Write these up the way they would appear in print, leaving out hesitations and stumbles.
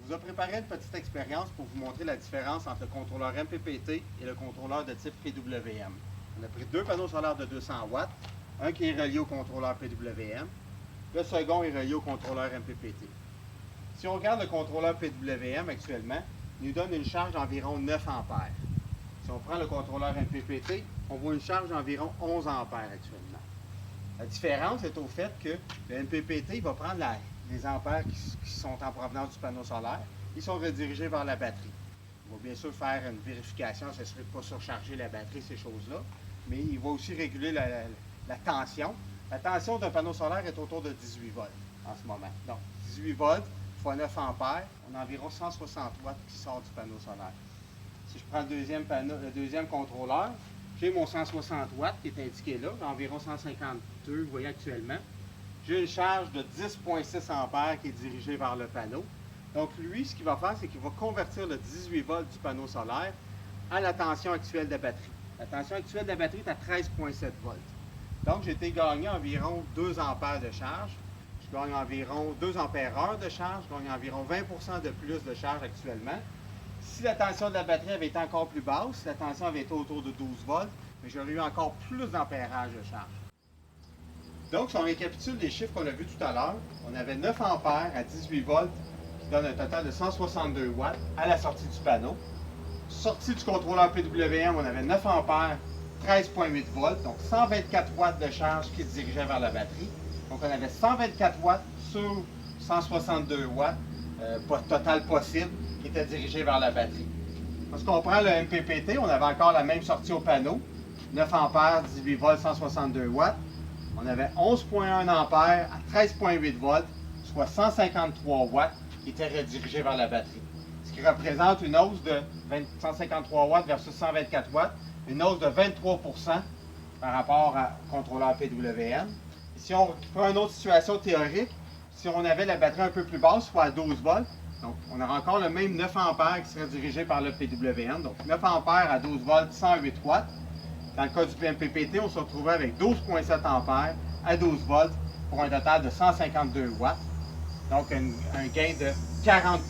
vous a préparé une petite expérience pour vous montrer la différence entre le contrôleur MPPT et le contrôleur de type PWM. On a pris deux panneaux solaires de 200 watts, un qui est relié au contrôleur PWM, le second est relié au contrôleur MPPT. Si on regarde le contrôleur PWM actuellement, il nous donne une charge d'environ 9 ampères. Si on prend le contrôleur MPPT, on voit une charge d'environ 11 ampères actuellement. La différence est au fait que le MPPT va prendre les ampères qui sont en provenance du panneau solaire, ils sont redirigés vers la batterie. On va bien sûr faire une vérification, ça ne serait pas surcharger la batterie, ces choses-là, mais il va aussi réguler la tension. La tension d'un panneau solaire est autour de 18 volts en ce moment. Donc, 18 volts fois 9 ampères, on a environ 160 watts qui sort du panneau solaire. Si je prends le deuxième contrôleur, j'ai mon 160 watts qui est indiqué là, environ 152, vous voyez actuellement. J'ai une charge de 10,6 ampères qui est dirigée vers le panneau. Donc lui, ce qu'il va faire, c'est qu'il va convertir le 18 volts du panneau solaire à la tension actuelle de la batterie. La tension actuelle de la batterie est à 13,7 volts. Donc j'ai été gagné environ 2 ampères de charge. Je gagne environ 2 ampères-heure de charge, je gagne environ 20% de plus de charge actuellement. Si la tension de la batterie avait été encore plus basse, si la tension avait été autour de 12 volts, j'aurais eu encore plus d'ampérage de charge. Donc, si on récapitule les chiffres qu'on a vus tout à l'heure, on avait 9 ampères à 18 volts, qui donne un total de 162 watts à la sortie du panneau. Sortie du contrôleur PWM, on avait 9 ampères, 13,8 volts, donc 124 watts de charge qui se dirigeait vers la batterie. Donc, on avait 124 watts sur 162 watts, total possible, qui était dirigé vers la batterie. Lorsqu'on prend le MPPT, on avait encore la même sortie au panneau, 9 ampères, 18 volts, 162 watts. On avait 11,1 ampères à 13,8 volts, soit 153 watts qui étaient redirigés vers la batterie. Ce qui représente une hausse de 153 watts versus 124 watts, une hausse de 23% par rapport au contrôleur PWM. Et si on prend une autre situation théorique, si on avait la batterie un peu plus basse, soit à 12 volts, donc on aura encore le même 9 ampères qui serait dirigé par le PWM. Donc 9 ampères à 12 volts, 108 watts. Dans le cas du MPPT, on se retrouvait avec 12,7 ampères à 12 volts pour un total de 152 watts. Donc un gain de 40%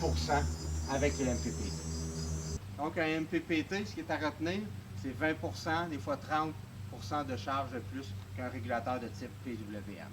avec le MPPT. Donc un MPPT, ce qui est à retenir, c'est 20%, des fois 30% de charge de plus qu'un régulateur de type PWM.